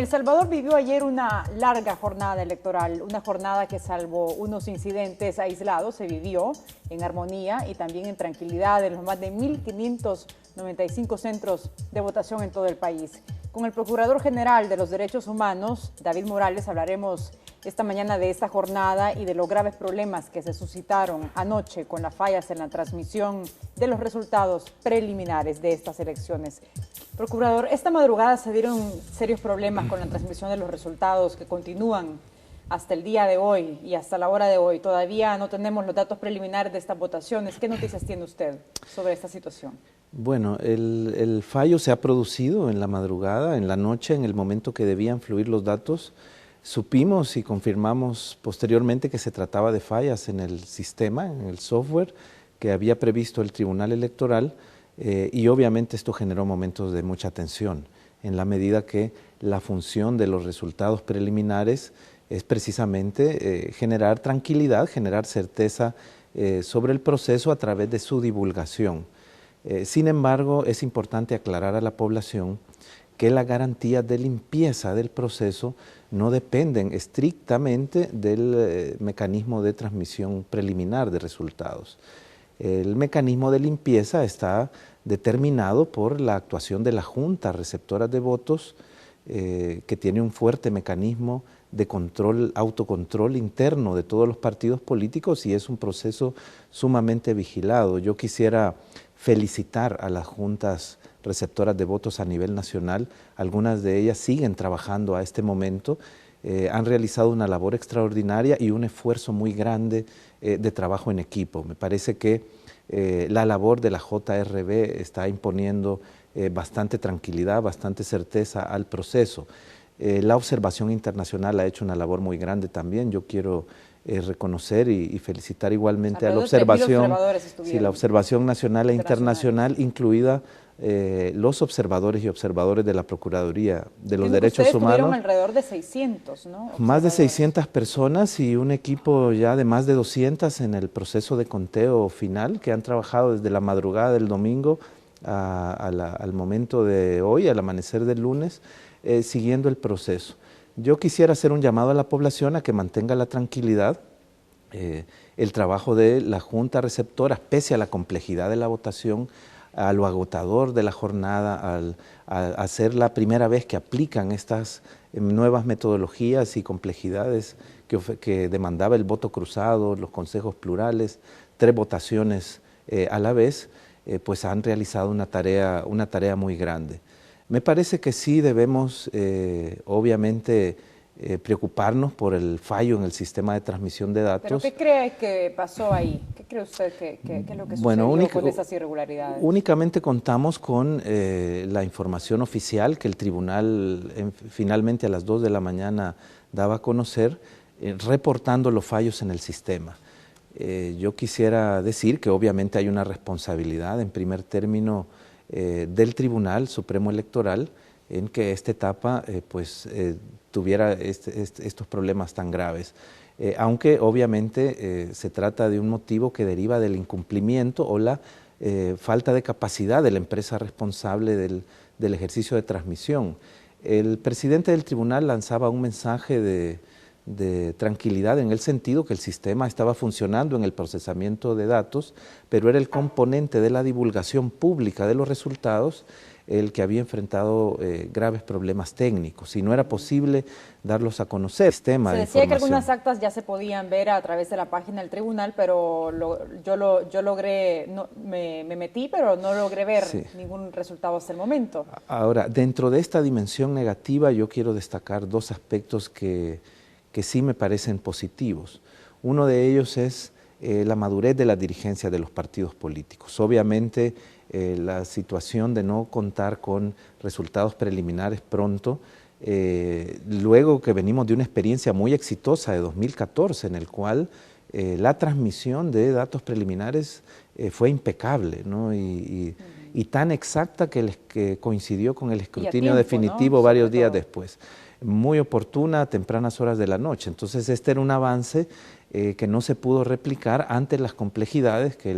El Salvador vivió ayer una larga jornada electoral, una jornada que salvo unos incidentes aislados se vivió en armonía y también en tranquilidad en los más de 1.595 centros de votación en todo el país. Con el Procurador General de los Derechos Humanos, David Morales, hablaremos esta mañana de esta jornada y de los graves problemas que se suscitaron anoche con las fallas en la transmisión de los resultados preliminares de estas elecciones. Procurador, esta madrugada se dieron serios problemas con la transmisión de los resultados que continúan hasta el día de hoy y hasta la hora de hoy. Todavía no tenemos los datos preliminares de estas votaciones. ¿Qué noticias tiene usted sobre esta situación? Bueno, el fallo se ha producido en la madrugada, en la noche, en el momento que debían fluir los datos. Supimos y confirmamos posteriormente que se trataba de fallas en el sistema, en el software que había previsto el Tribunal Electoral. Y obviamente esto generó momentos de mucha tensión, en la medida que la función de los resultados preliminares es precisamente generar tranquilidad, generar certeza sobre el proceso a través de su divulgación. Sin embargo, es importante aclarar a la población que las garantías de limpieza del proceso no dependen estrictamente del mecanismo de transmisión preliminar de resultados. El mecanismo de limpieza está determinado por la actuación de la Junta Receptora de Votos, que tiene un fuerte mecanismo de control, autocontrol interno de todos los partidos políticos y es un proceso sumamente vigilado. Yo quisiera felicitar a las juntas receptoras de votos a nivel nacional. Algunas de ellas siguen trabajando a este momento, han realizado una labor extraordinaria y un esfuerzo muy grande de trabajo en equipo. Me parece que la labor de la JRB está imponiendo bastante tranquilidad, bastante certeza al proceso. La observación internacional ha hecho una labor muy grande también. Yo quiero reconocer y felicitar igualmente a la observación, sí, la observación nacional e internacional, incluida los observadores y observadores de la Procuraduría de los Derechos Humanos. Alrededor de 600, ¿no? Más de 600 personas y un equipo ya de más de 200 en el proceso de conteo final que han trabajado desde la madrugada del domingo al momento de hoy, al amanecer del lunes, siguiendo el proceso. Yo quisiera hacer un llamado a la población a que mantenga la tranquilidad. El trabajo de la Junta Receptora, pese a la complejidad de la votación, a lo agotador de la jornada, a ser la primera vez que aplican estas nuevas metodologías y complejidades que demandaba el voto cruzado, los consejos plurales, 3 votaciones a la vez, pues han realizado una tarea muy grande. Me parece que sí debemos, obviamente, preocuparnos por el fallo en el sistema de transmisión de datos. ¿Pero qué cree que pasó ahí? ¿Qué cree usted que es lo que sucedió con esas irregularidades? Únicamente contamos con la información oficial que el tribunal finalmente a las 2 de la mañana daba a conocer, reportando los fallos en el sistema. Yo quisiera decir que obviamente hay una responsabilidad en primer término del Tribunal Supremo Electoral en que esta etapa tuviera estos problemas tan graves. Aunque obviamente se trata de un motivo que deriva del incumplimiento o la falta de capacidad de la empresa responsable del ejercicio de transmisión. El presidente del tribunal lanzaba un mensaje de tranquilidad en el sentido que el sistema estaba funcionando en el procesamiento de datos, pero era el componente de la divulgación pública de los resultados el que había enfrentado graves problemas técnicos y no era posible darlos a conocer. Se decía que algunas actas ya se podían ver a través de la página del tribunal, pero yo logré, me metí, pero no logré ver ningún resultado hasta el momento. Ahora, dentro de esta dimensión negativa yo quiero destacar 2 aspectos que sí me parecen positivos. Uno de ellos es la madurez de la dirigencia de los partidos políticos. Obviamente, la situación de no contar con resultados preliminares pronto, luego que venimos de una experiencia muy exitosa de 2014, en el cual la transmisión de datos preliminares fue impecable, ¿no? y tan exacta que coincidió con el escrutinio definitivo, ¿no? Varios días después. Muy oportuna a tempranas horas de la noche. Entonces este era un avance que no se pudo replicar ante las complejidades que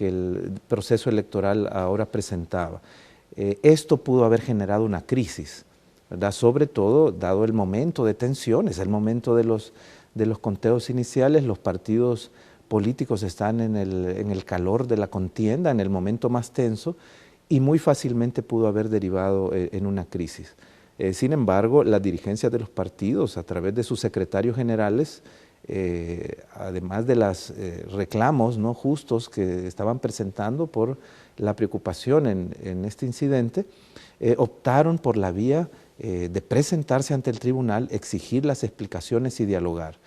el proceso electoral ahora presentaba. Esto pudo haber generado una crisis ¿verdad? Sobre todo, dado el momento de tensiones, el momento de los conteos iniciales, los partidos políticos están en el calor de la contienda, en el momento más tenso, y muy fácilmente pudo haber derivado en una crisis. Sin embargo, las dirigencias de los partidos, a través de sus secretarios generales, además de los reclamos no justos que estaban presentando por la preocupación en este incidente, optaron por la vía de presentarse ante el tribunal, exigir las explicaciones y dialogar.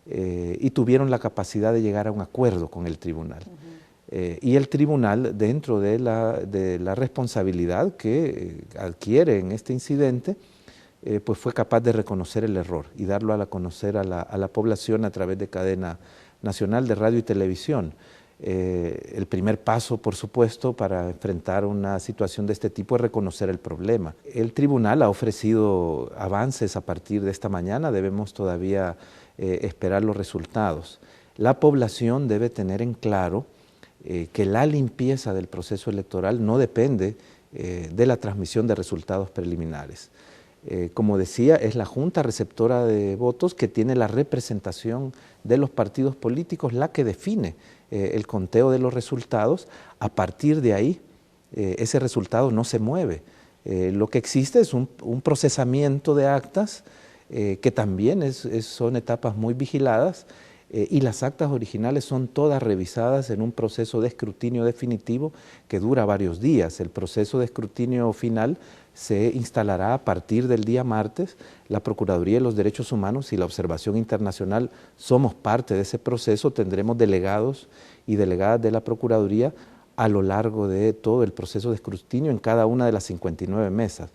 Y tuvieron la capacidad de llegar a un acuerdo con el tribunal. Y el tribunal, dentro de la responsabilidad que adquiere en este incidente, pues fue capaz de reconocer el error y darlo a conocer a la población a través de cadena nacional de radio y televisión. El primer paso, por supuesto, para enfrentar una situación de este tipo es reconocer el problema. El tribunal ha ofrecido avances a partir de esta mañana, debemos todavía esperar los resultados. La población debe tener en claro que la limpieza del proceso electoral no depende de la transmisión de resultados preliminares. Como decía, es la Junta Receptora de Votos que tiene la representación de los partidos políticos la que define el conteo de los resultados. A partir de ahí, ese resultado no se mueve. Lo que existe es un procesamiento de actas que también son etapas muy vigiladas, y las actas originales son todas revisadas en un proceso de escrutinio definitivo que dura varios días. El proceso de escrutinio final se instalará a partir del día martes. La Procuraduría de los Derechos Humanos y la Observación Internacional somos parte de ese proceso. Tendremos delegados y delegadas de la Procuraduría a lo largo de todo el proceso de escrutinio en cada una de las 59 mesas.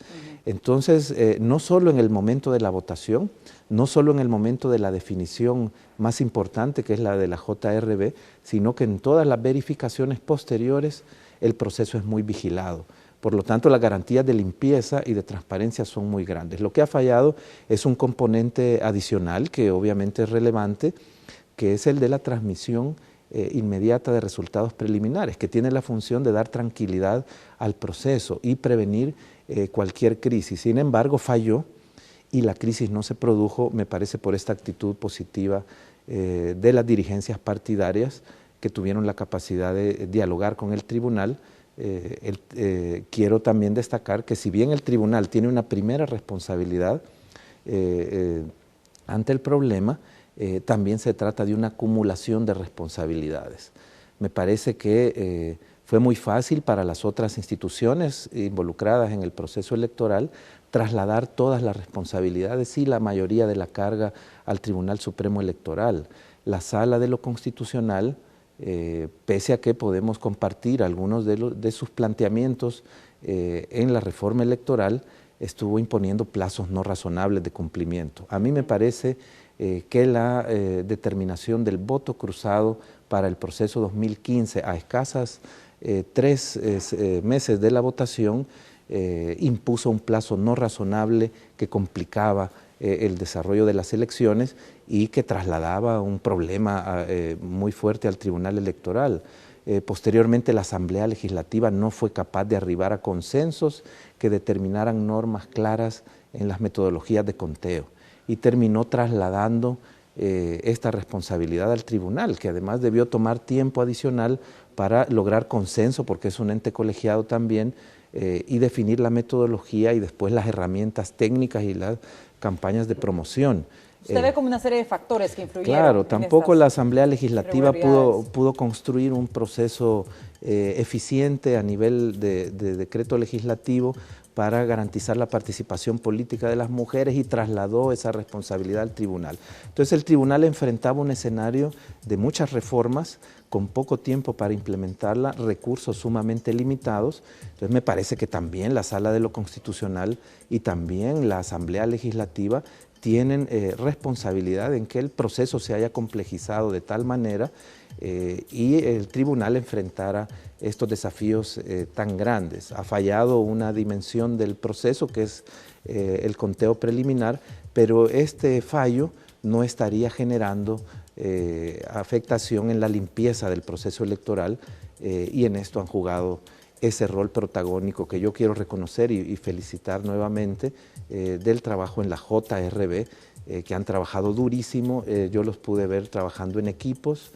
Entonces, no solo en el momento de la votación, no solo en el momento de la definición más importante, que es la de la JRB, sino que en todas las verificaciones posteriores el proceso es muy vigilado. Por lo tanto, las garantías de limpieza y de transparencia son muy grandes. Lo que ha fallado es un componente adicional que obviamente es relevante, que es el de la transmisión inmediata de resultados preliminares, que tiene la función de dar tranquilidad al proceso y prevenir cualquier crisis. Sin embargo, falló y la crisis no se produjo, me parece, por esta actitud positiva de las dirigencias partidarias que tuvieron la capacidad de dialogar con el tribunal. Quiero también destacar que si bien el tribunal tiene una primera responsabilidad ante el problema, también se trata de una acumulación de responsabilidades. Me parece que fue muy fácil para las otras instituciones involucradas en el proceso electoral trasladar todas las responsabilidades y la mayoría de la carga al Tribunal Supremo Electoral. La Sala de lo Constitucional, pese a que podemos compartir algunos de sus planteamientos en la reforma electoral, estuvo imponiendo plazos no razonables de cumplimiento. A mí me parece que la determinación del voto cruzado para el proceso 2015 a escasas 3 meses de la votación impuso un plazo no razonable que complicaba el desarrollo de las elecciones y que trasladaba un problema muy fuerte al Tribunal Electoral. Posteriormente la Asamblea Legislativa no fue capaz de arribar a consensos que determinaran normas claras en las metodologías de conteo y terminó trasladando esta responsabilidad al tribunal, que además debió tomar tiempo adicional para lograr consenso, porque es un ente colegiado también, y definir la metodología y después las herramientas técnicas y las campañas de promoción. Usted ve como una serie de factores que influyeron. Claro, tampoco la Asamblea Legislativa pudo construir un proceso eficiente a nivel de decreto legislativo para garantizar la participación política de las mujeres y trasladó esa responsabilidad al tribunal. Entonces el tribunal enfrentaba un escenario de muchas reformas con poco tiempo para implementarla, recursos sumamente limitados. Entonces me parece que también la Sala de lo Constitucional y también la Asamblea Legislativa tienen responsabilidad en que el proceso se haya complejizado de tal manera y el tribunal enfrentara estos desafíos tan grandes. Ha fallado una dimensión del proceso que es el conteo preliminar, pero este fallo no estaría generando afectación en la limpieza del proceso electoral y en esto han jugado ese rol protagónico que yo quiero reconocer y felicitar nuevamente del trabajo en la JRB, que han trabajado durísimo. Yo los pude ver trabajando en equipos,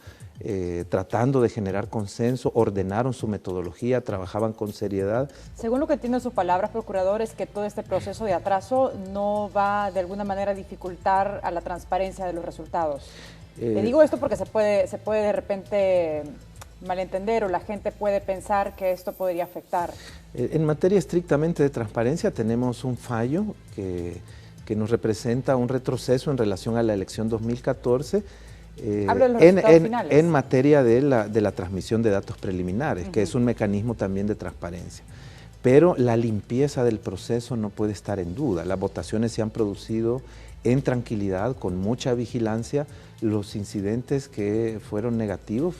tratando de generar consenso, ordenaron su metodología, trabajaban con seriedad. Según lo que entiendo sus palabras, procurador, es que todo este proceso de atraso no va de alguna manera a dificultar a la transparencia de los resultados. Te digo esto porque se puede de repente malentender o la gente puede pensar que esto podría afectar. En materia estrictamente de transparencia tenemos un fallo que nos representa un retroceso en relación a la elección 2014, Hablo de los resultados finales. En materia de la transmisión de datos preliminares, que es un mecanismo también de transparencia. Pero la limpieza del proceso no puede estar en duda. Las votaciones se han producido en tranquilidad, con mucha vigilancia. Los incidentes que fueron negativos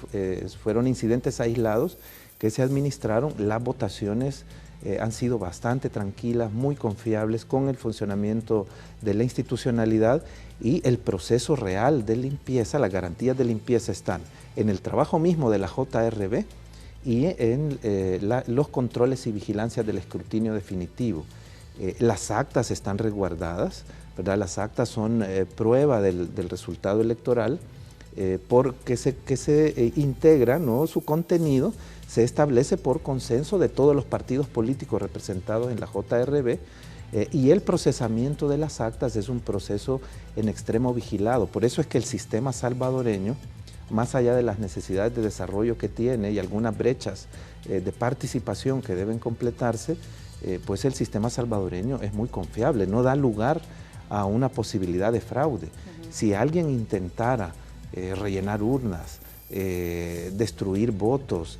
fueron incidentes aislados que se administraron. Las votaciones han sido bastante tranquilas, muy confiables, con el funcionamiento de la institucionalidad, y el proceso real de limpieza, las garantías de limpieza están en el trabajo mismo de la JRB y en los controles y vigilancias del escrutinio definitivo. Las actas están resguardadas, ¿verdad? Las actas son prueba del resultado electoral, porque se integra, ¿no? Su contenido se establece por consenso de todos los partidos políticos representados en la JRB, y el procesamiento de las actas es un proceso en extremo vigilado. Por eso es que el sistema salvadoreño, más allá de las necesidades de desarrollo que tiene y algunas brechas de participación que deben completarse, pues el sistema salvadoreño es muy confiable, no da lugar a una posibilidad de fraude. Si alguien intentara rellenar urnas, destruir votos,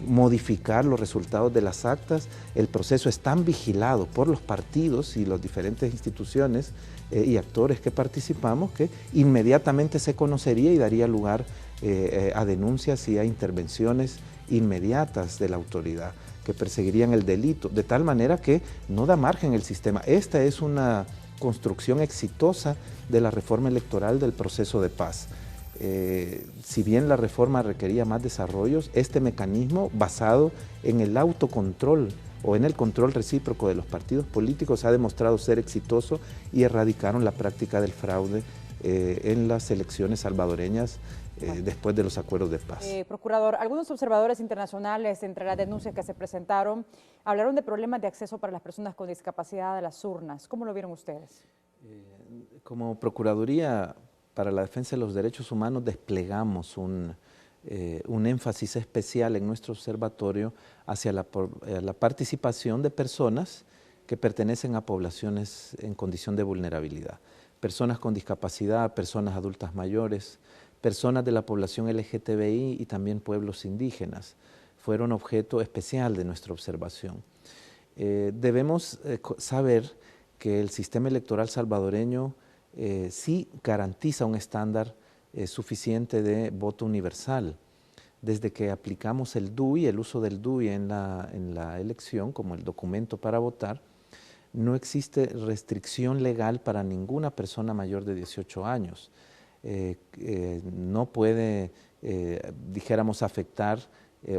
modificar los resultados de las actas, el proceso es tan vigilado por los partidos y las diferentes instituciones y actores que participamos que inmediatamente se conocería y daría lugar a denuncias y a intervenciones inmediatas de la autoridad que perseguirían el delito, de tal manera que no da margen el sistema. Esta es una construcción exitosa de la reforma electoral del proceso de paz. Si bien la reforma requería más desarrollos, este mecanismo basado en el autocontrol o en el control recíproco de los partidos políticos ha demostrado ser exitoso y erradicaron la práctica del fraude en las elecciones salvadoreñas después de los acuerdos de paz. Procurador, algunos observadores internacionales, entre las denuncias que se presentaron, hablaron de problemas de acceso para las personas con discapacidad a las urnas. ¿Cómo lo vieron ustedes? Como Procuraduría para la Defensa de los Derechos Humanos desplegamos un énfasis especial en nuestro observatorio hacia la participación de personas que pertenecen a poblaciones en condición de vulnerabilidad. Personas con discapacidad, personas adultas mayores, personas de la población LGTBI y también pueblos indígenas fueron objeto especial de nuestra observación. Debemos saber que el sistema electoral salvadoreño sí garantiza un estándar suficiente de voto universal. Desde que aplicamos el DUI, el uso del DUI en la elección como el documento para votar, no existe restricción legal para ninguna persona mayor de 18 años. No puede, dijéramos, afectar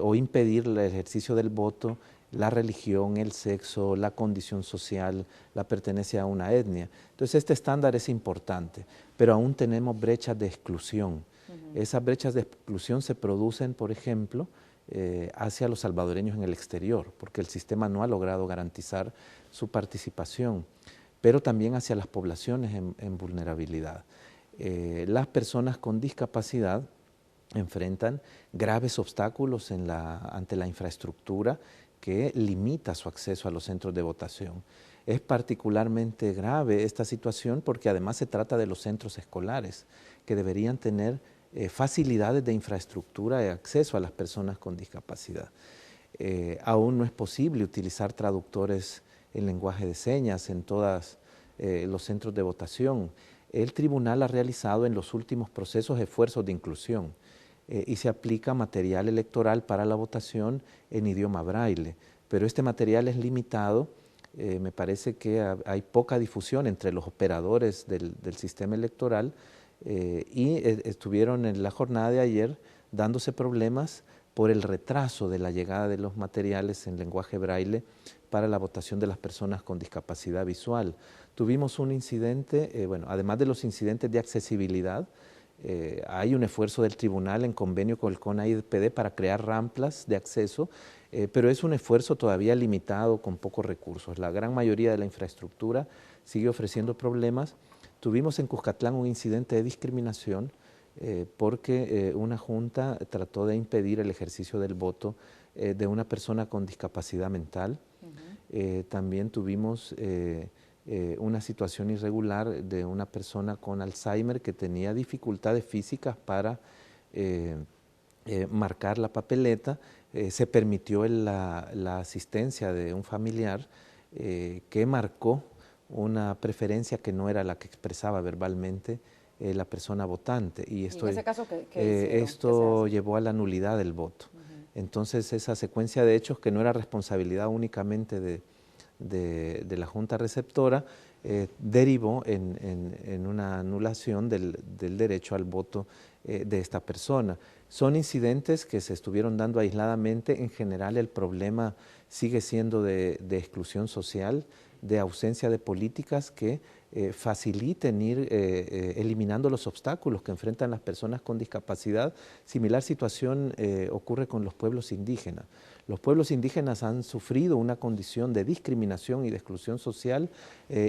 o impedir el ejercicio del voto la religión, el sexo, la condición social, la pertenencia a una etnia. Entonces este estándar es importante, pero aún tenemos brechas de exclusión. Esas brechas de exclusión se producen, por ejemplo, hacia los salvadoreños en el exterior, porque el sistema no ha logrado garantizar su participación, pero también hacia las poblaciones en vulnerabilidad. Las personas con discapacidad enfrentan graves obstáculos ante la infraestructura que limita su acceso a los centros de votación. Es particularmente grave esta situación porque además se trata de los centros escolares que deberían tener facilidades de infraestructura y acceso a las personas con discapacidad. Aún no es posible utilizar traductores en lenguaje de señas en todos los centros de votación. El tribunal ha realizado en los últimos procesos esfuerzos de inclusión y se aplica material electoral para la votación en idioma braille, pero este material es limitado. Me parece que hay poca difusión entre los operadores del sistema electoral y estuvieron en la jornada de ayer dándose problemas por el retraso de la llegada de los materiales en lenguaje braille para la votación de las personas con discapacidad visual. Tuvimos un incidente, bueno, además de los incidentes de accesibilidad, hay un esfuerzo del tribunal en convenio con el CONAIPD para crear rampas de acceso, pero es un esfuerzo todavía limitado con pocos recursos. La gran mayoría de la infraestructura sigue ofreciendo problemas. Tuvimos en Cuscatlán un incidente de discriminación porque una junta trató de impedir el ejercicio del voto de una persona con discapacidad mental. También tuvimos una situación irregular de una persona con Alzheimer que tenía dificultades físicas para marcar la papeleta. Se permitió la asistencia de un familiar que marcó una preferencia que no era la que expresaba verbalmente la persona votante. Y esto, en ese caso, ¿qué esto llevó a la nulidad del voto. Entonces, esa secuencia de hechos que no era responsabilidad únicamente de la Junta Receptora, derivó en una anulación del derecho al voto de esta persona. Son incidentes que se estuvieron dando aisladamente. En general, el problema sigue siendo de exclusión social, de ausencia de políticas que faciliten ir eliminando los obstáculos que enfrentan las personas con discapacidad. Similar situación ocurre con los pueblos indígenas. Los pueblos indígenas han sufrido una condición de discriminación y de exclusión social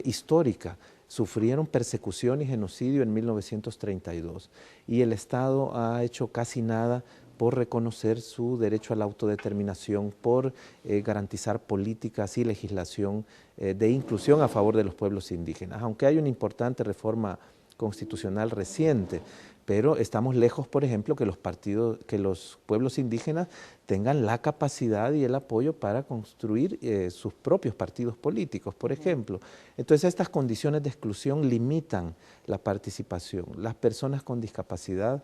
histórica. Sufrieron persecución y genocidio en 1932 y el Estado ha hecho casi nada por reconocer su derecho a la autodeterminación, por garantizar políticas y legislación de inclusión a favor de los pueblos indígenas. Aunque hay una importante reforma constitucional reciente, pero estamos lejos, por ejemplo, que los pueblos indígenas tengan la capacidad y el apoyo para construir sus propios partidos políticos, por ejemplo. Entonces, estas condiciones de exclusión limitan la participación. Las personas con discapacidad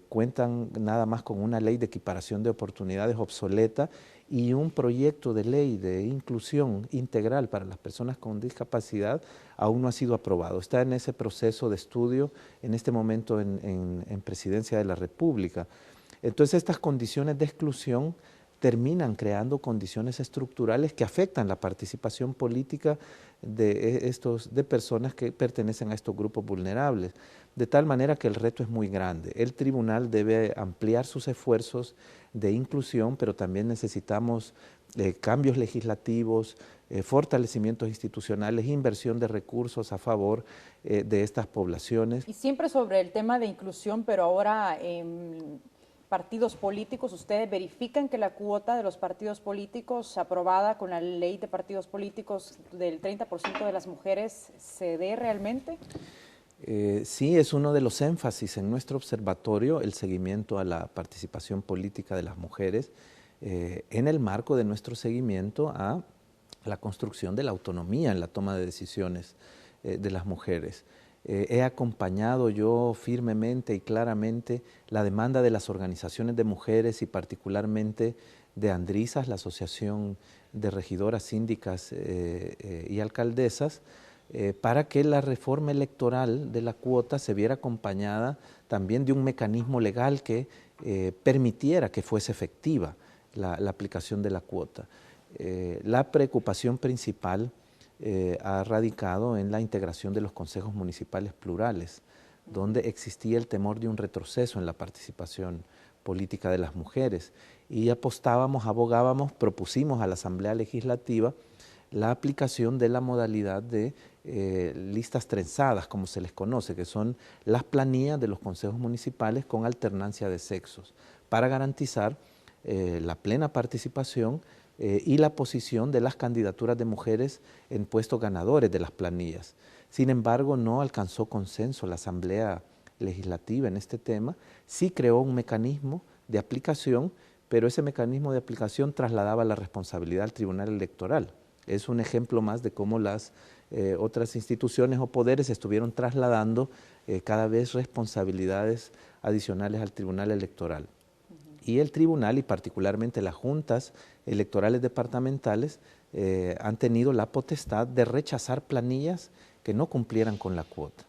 cuentan nada más con una ley de equiparación de oportunidades obsoleta y un proyecto de ley de inclusión integral para las personas con discapacidad aún no ha sido aprobado. Está en ese proceso de estudio en este momento en Presidencia de la República. Entonces, estas condiciones de exclusión terminan creando condiciones estructurales que afectan la participación política de personas que pertenecen a estos grupos vulnerables, de tal manera que el reto es muy grande. El tribunal debe ampliar sus esfuerzos de inclusión, pero también necesitamos cambios legislativos, fortalecimientos institucionales, inversión de recursos a favor de estas poblaciones. Y siempre sobre el tema de inclusión, pero ahora partidos políticos, ¿ustedes verifican que la cuota de los partidos políticos aprobada con la ley de partidos políticos del 30% de las mujeres se dé realmente? Sí, es uno de los énfasis en nuestro observatorio, el seguimiento a la participación política de las mujeres en el marco de nuestro seguimiento a la construcción de la autonomía en la toma de decisiones de las mujeres. He acompañado yo firmemente y claramente la demanda de las organizaciones de mujeres y particularmente de Andrisas, la Asociación de Regidoras, Síndicas y Alcaldesas, para que la reforma electoral de la cuota se viera acompañada también de un mecanismo legal que permitiera que fuese efectiva la aplicación de la cuota. La preocupación principal ha radicado en la integración de los consejos municipales plurales, donde existía el temor de un retroceso en la participación política de las mujeres. Y apostábamos, abogábamos, propusimos a la Asamblea Legislativa la aplicación de la modalidad de listas trenzadas, como se les conoce, que son las planillas de los consejos municipales con alternancia de sexos, para garantizar la plena participación y la posición de las candidaturas de mujeres en puestos ganadores de las planillas. Sin embargo, no alcanzó consenso la Asamblea Legislativa en este tema. Sí creó un mecanismo de aplicación, pero ese mecanismo de aplicación trasladaba la responsabilidad al Tribunal Electoral. Es un ejemplo más de cómo las otras instituciones o poderes estuvieron trasladando cada vez responsabilidades adicionales al Tribunal Electoral. Y el tribunal, y particularmente las juntas electorales departamentales, han tenido la potestad de rechazar planillas que no cumplieran con la cuota.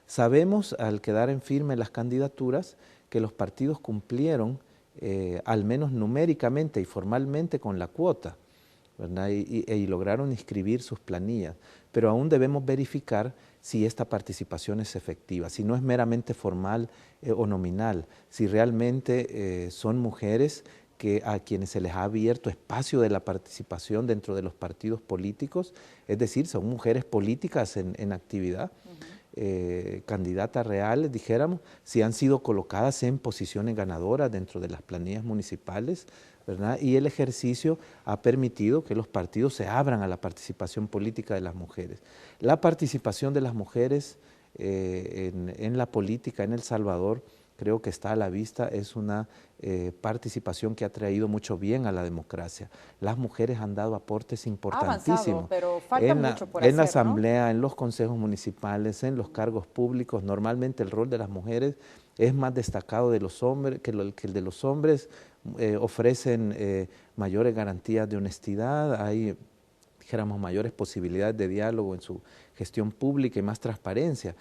Sabemos, al quedar en firme las candidaturas, que los partidos cumplieron al menos numéricamente y formalmente con la cuota, ¿verdad? Y lograron inscribir sus planillas, pero aún debemos verificar si esta participación es efectiva, si no es meramente formal o nominal, si realmente son mujeres a quienes se les ha abierto espacio de la participación dentro de los partidos políticos, es decir, son mujeres políticas en actividad, candidatas reales, dijéramos, si han sido colocadas en posiciones ganadoras dentro de las planillas municipales, ¿verdad? Y el ejercicio ha permitido que los partidos se abran a la participación política de las mujeres. La participación de las mujeres en la política en El Salvador creo que está a la vista, es una participación que ha traído mucho bien a la democracia. Las mujeres han dado aportes importantísimos. Ha avanzado, pero falta mucho por hacer, en la hacer, asamblea, ¿no? en los consejos municipales, en los cargos públicos. Normalmente el rol de las mujeres es más destacado de los hombres, que el de los hombres. Ofrecen mayores garantías de honestidad, hay, dijéramos, mayores posibilidades de diálogo en su gestión pública y más transparencia.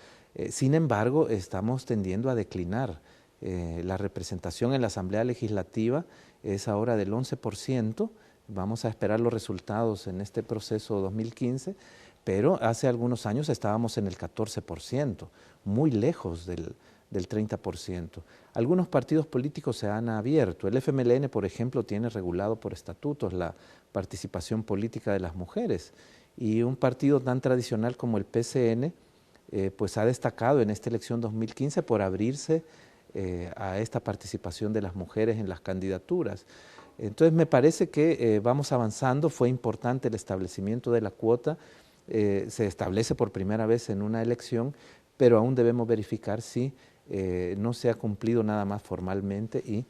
Sin embargo, estamos tendiendo a declinar. La representación en la Asamblea Legislativa es ahora del 11%, vamos a esperar los resultados en este proceso 2015, pero hace algunos años estábamos en el 14%, muy lejos del 30%. Algunos partidos políticos se han abierto. El FMLN, por ejemplo, tiene regulado por estatutos la participación política de las mujeres. Y un partido tan tradicional como el PCN, pues ha destacado en esta elección 2015 por abrirse a esta participación de las mujeres en las candidaturas. Entonces me parece que vamos avanzando, fue importante el establecimiento de la cuota, se establece por primera vez en una elección, pero aún debemos verificar si no se ha cumplido nada más formalmente y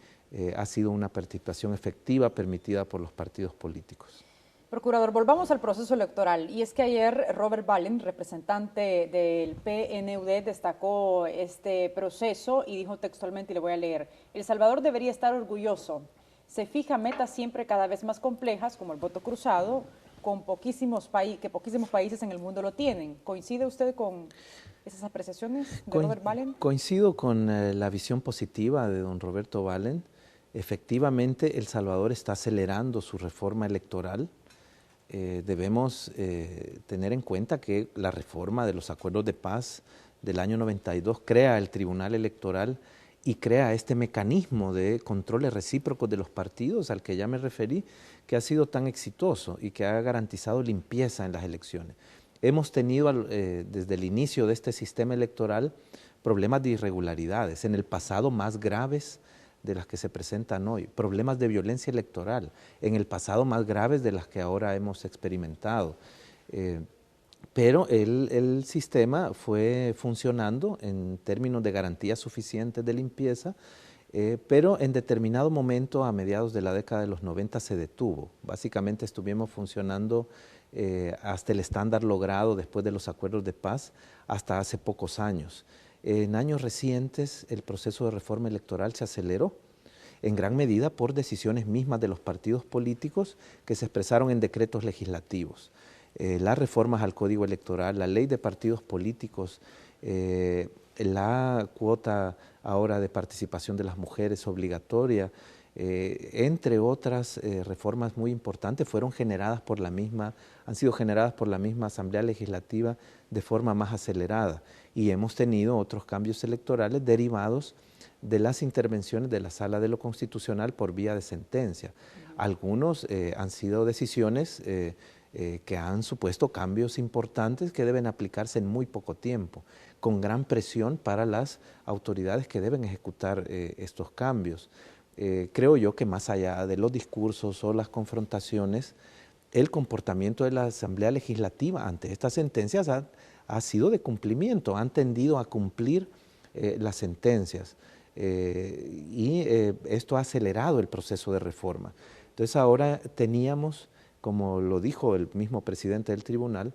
ha sido una participación efectiva permitida por los partidos políticos. Procurador, volvamos al proceso electoral. Y es que ayer Robert Balen, representante del PNUD, destacó este proceso y dijo textualmente, y le voy a leer: El Salvador debería estar orgulloso. Se fija metas siempre cada vez más complejas, como el voto cruzado, que poquísimos países en el mundo lo tienen. ¿Coincide usted con esas apreciaciones de Robert Balen? Coincido con la visión positiva de don Roberto Balen. Efectivamente, El Salvador está acelerando su reforma electoral. Debemos tener en cuenta que la reforma de los acuerdos de paz del año 92 crea el Tribunal Electoral y crea este mecanismo de controles recíprocos de los partidos al que ya me referí, que ha sido tan exitoso y que ha garantizado limpieza en las elecciones. Hemos tenido desde el inicio de este sistema electoral problemas de irregularidades, en el pasado más graves de las que se presentan hoy, problemas de violencia electoral, en el pasado más graves de las que ahora hemos experimentado. Pero el sistema fue funcionando en términos de garantías suficientes de limpieza, pero en determinado momento, a mediados de la década de los 90, se detuvo. Básicamente estuvimos funcionando hasta el estándar logrado después de los acuerdos de paz hasta hace pocos años. En años recientes el proceso de reforma electoral se aceleró, en gran medida por decisiones mismas de los partidos políticos que se expresaron en decretos legislativos. Las reformas al Código Electoral, la ley de partidos políticos, la cuota ahora de participación de las mujeres obligatoria, entre otras reformas muy importantes, han sido generadas por la misma Asamblea Legislativa de forma más acelerada, y hemos tenido otros cambios electorales derivados de las intervenciones de la Sala de lo Constitucional por vía de sentencia. Algunos han sido decisiones que han supuesto cambios importantes que deben aplicarse en muy poco tiempo, con gran presión para las autoridades que deben ejecutar estos cambios. Creo yo que más allá de los discursos o las confrontaciones, el comportamiento de la Asamblea Legislativa ante estas sentencias ha sido de cumplimiento, han tendido a cumplir las sentencias y esto ha acelerado el proceso de reforma. Entonces ahora teníamos, como lo dijo el mismo presidente del tribunal,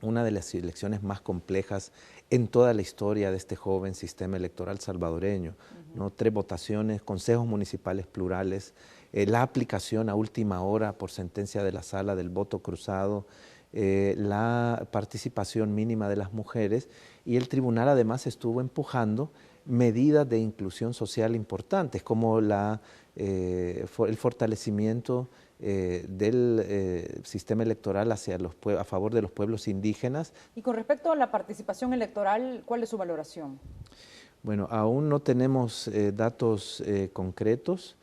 una de las elecciones más complejas en toda la historia de este joven sistema electoral salvadoreño, ¿no? 3 votaciones, consejos municipales plurales, la aplicación a última hora por sentencia de la sala del voto cruzado, la participación mínima de las mujeres, y el tribunal además estuvo empujando medidas de inclusión social importantes, como el fortalecimiento del sistema electoral a favor de los pueblos indígenas. Y con respecto a la participación electoral, ¿cuál es su valoración? Bueno, aún no tenemos datos concretos.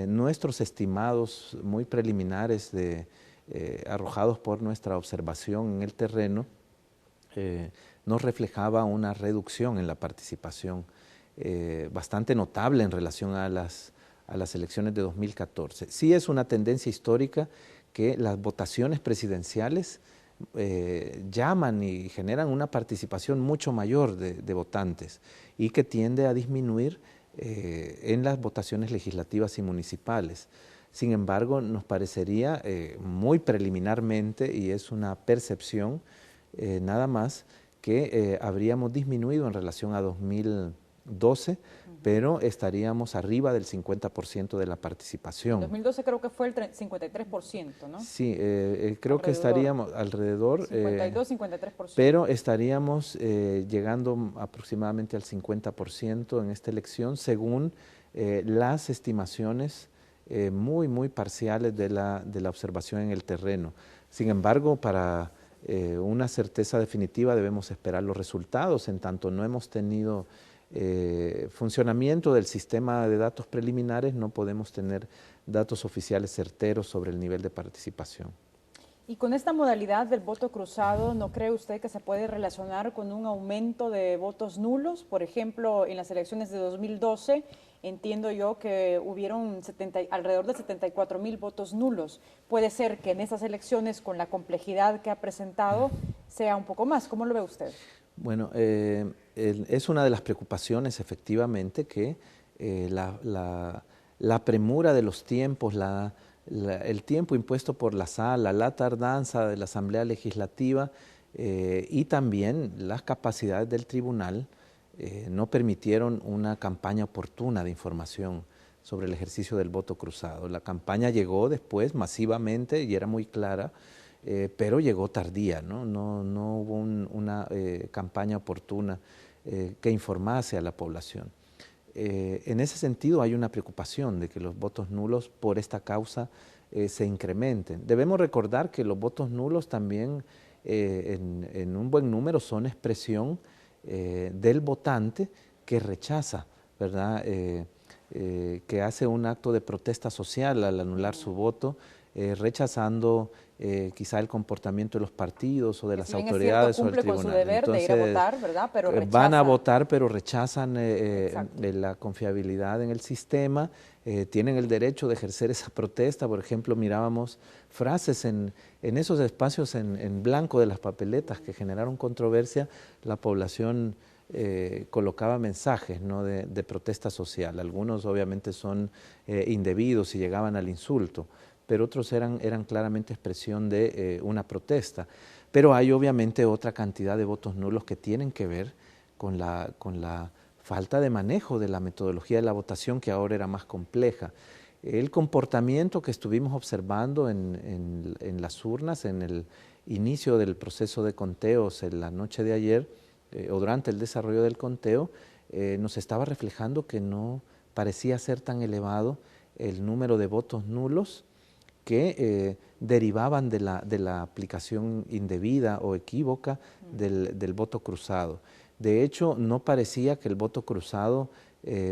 Nuestros estimados muy preliminares arrojados por nuestra observación en el terreno nos reflejaba una reducción en la participación bastante notable en relación a las elecciones de 2014. Sí es una tendencia histórica que las votaciones presidenciales llaman y generan una participación mucho mayor de votantes y que tiende a disminuir en las votaciones legislativas y municipales. Sin embargo, nos parecería muy preliminarmente, y es una percepción nada más, que habríamos disminuido en relación a 2012, pero estaríamos arriba del 50% de la participación. En 2012 creo que fue el 53%, ¿no? Sí, creo que estaríamos alrededor. 52, 53%. Pero estaríamos llegando aproximadamente al 50% en esta elección, según las estimaciones muy parciales de la observación en el terreno. Sin embargo, para una certeza definitiva debemos esperar los resultados, en tanto no hemos tenido funcionamiento del sistema de datos preliminares, no podemos tener datos oficiales certeros sobre el nivel de participación. Y con esta modalidad del voto cruzado, ¿no cree usted que se puede relacionar con un aumento de votos nulos? Por ejemplo, en las elecciones de 2012, entiendo yo que hubieron alrededor de 74,000 votos nulos. Puede ser que en esas elecciones, con la complejidad que ha presentado, sea un poco más. ¿Cómo lo ve usted? Bueno, es una de las preocupaciones, efectivamente, que la premura de los tiempos, el tiempo impuesto por la sala, la tardanza de la Asamblea Legislativa y también las capacidades del tribunal no permitieron una campaña oportuna de información sobre el ejercicio del voto cruzado. La campaña llegó después masivamente y era muy clara, pero llegó tardía, no hubo una campaña oportuna que informase a la población. En ese sentido hay una preocupación de que los votos nulos por esta causa se incrementen. Debemos recordar que los votos nulos también en un buen número son expresión del votante que rechaza, ¿verdad? Que hace un acto de protesta social al anular su voto, rechazando quizá el comportamiento de los partidos o de las autoridades o del tribunal. Cumple con su deber de ir a votar, ¿verdad? Pero van a votar, pero rechazan la confiabilidad en el sistema, tienen el derecho de ejercer esa protesta. Por ejemplo, mirábamos frases en esos espacios en blanco de las papeletas que generaron controversia. La población colocaba mensajes, ¿no?, de protesta social. Algunos obviamente son indebidos y llegaban al insulto, pero otros eran claramente expresión de una protesta. Pero hay obviamente otra cantidad de votos nulos que tienen que ver con la falta de manejo de la metodología de la votación, que ahora era más compleja. El comportamiento que estuvimos observando en las urnas, en el inicio del proceso de conteos en la noche de ayer, o durante el desarrollo del conteo, nos estaba reflejando que no parecía ser tan elevado el número de votos nulos que derivaban de la aplicación indebida o equívoca del voto cruzado. De hecho, no parecía que el voto cruzado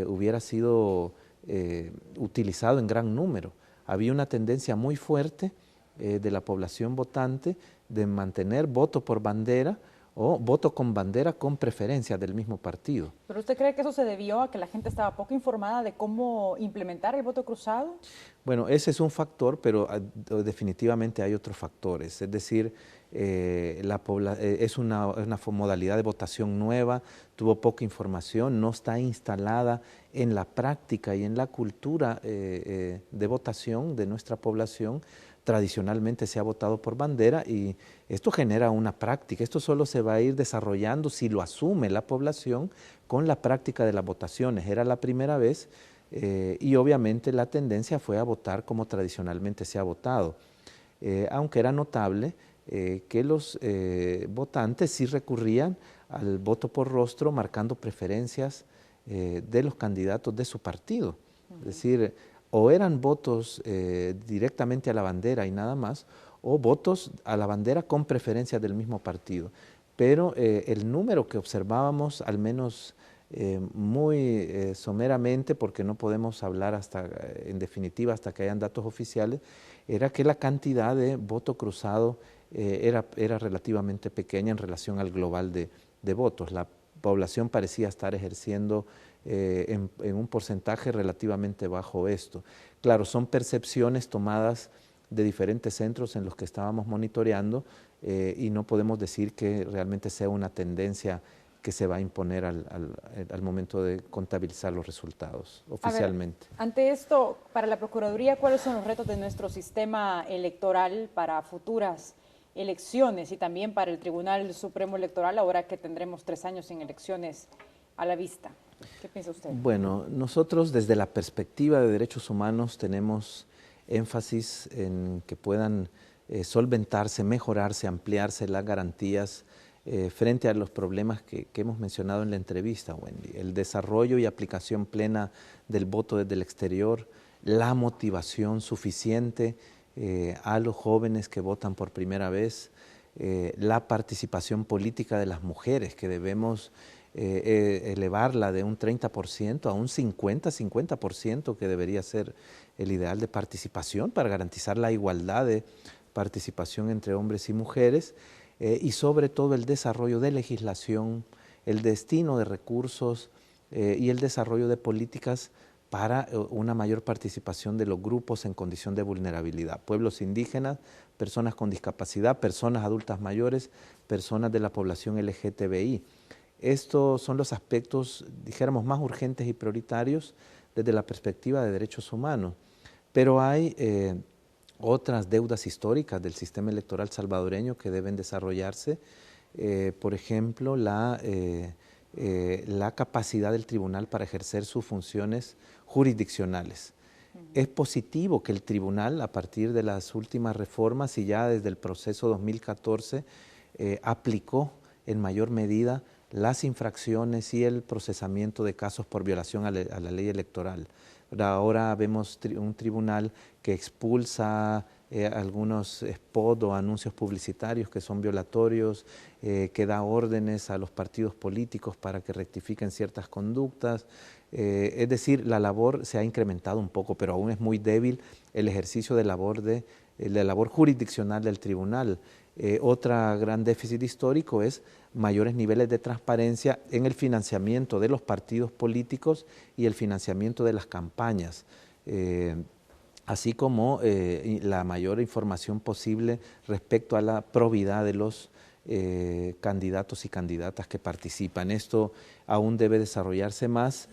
hubiera sido utilizado en gran número. Había una tendencia muy fuerte de la población votante de mantener voto por bandera o voto con bandera con preferencias del mismo partido. ¿Pero usted cree que eso se debió a que la gente estaba poco informada de cómo implementar el voto cruzado? Bueno, ese es un factor, pero definitivamente hay otros factores. Es decir, es una modalidad de votación nueva, tuvo poca información, no está instalada en la práctica y en la cultura de votación de nuestra población. Tradicionalmente se ha votado por bandera y esto genera una práctica. Esto solo se va a ir desarrollando si lo asume la población con la práctica de las votaciones. Era la primera vez y obviamente la tendencia fue a votar como tradicionalmente se ha votado. Aunque era notable que los votantes sí recurrían al voto por rostro marcando preferencias de los candidatos de su partido. Es decir, o eran votos directamente a la bandera y nada más, o votos a la bandera con preferencias del mismo partido. Pero el número que observábamos, al menos muy someramente, porque no podemos hablar en definitiva hasta que hayan datos oficiales, era que la cantidad de voto cruzado era relativamente pequeña en relación al global de votos. La población parecía estar ejerciendo en un porcentaje relativamente bajo esto. Claro, son percepciones tomadas de diferentes centros en los que estábamos monitoreando y no podemos decir que realmente sea una tendencia que se va a imponer al momento de contabilizar los resultados oficialmente. A ver, ante esto, para la Procuraduría, ¿cuáles son los retos de nuestro sistema electoral para futuras elecciones y también para el Tribunal Supremo Electoral, ahora que tendremos 3 años sin elecciones a la vista? ¿Qué piensa usted? Bueno, nosotros desde la perspectiva de derechos humanos tenemos énfasis en que puedan solventarse, mejorarse, ampliarse las garantías frente a los problemas que hemos mencionado en la entrevista, Wendy. El desarrollo y aplicación plena del voto desde el exterior, la motivación suficiente a los jóvenes que votan por primera vez, la participación política de las mujeres, que debemos elevarla de un 30% a un 50% que debería ser el ideal de participación para garantizar la igualdad de participación entre hombres y mujeres, y sobre todo el desarrollo de legislación, el destino de recursos y el desarrollo de políticas para una mayor participación de los grupos en condición de vulnerabilidad, pueblos indígenas, personas con discapacidad, personas adultas mayores, personas de la población LGTBI. Estos son los aspectos, dijéramos, más urgentes y prioritarios desde la perspectiva de derechos humanos, pero hay otras deudas históricas del sistema electoral salvadoreño que deben desarrollarse, por ejemplo, la capacidad del tribunal para ejercer sus funciones jurisdiccionales. Es positivo que el tribunal, a partir de las últimas reformas y ya desde el proceso 2014, aplicó en mayor medida las infracciones y el procesamiento de casos por violación a la ley electoral. Ahora vemos un tribunal que expulsa algunos spots o anuncios publicitarios que son violatorios, que da órdenes a los partidos políticos para que rectifiquen ciertas conductas. Es decir, la labor se ha incrementado un poco, pero aún es muy débil el ejercicio de labor jurisdiccional del tribunal. Otro gran déficit histórico es mayores niveles de transparencia en el financiamiento de los partidos políticos y el financiamiento de las campañas, así como la mayor información posible respecto a la probidad de los candidatos y candidatas que participan. Esto aún debe desarrollarse más.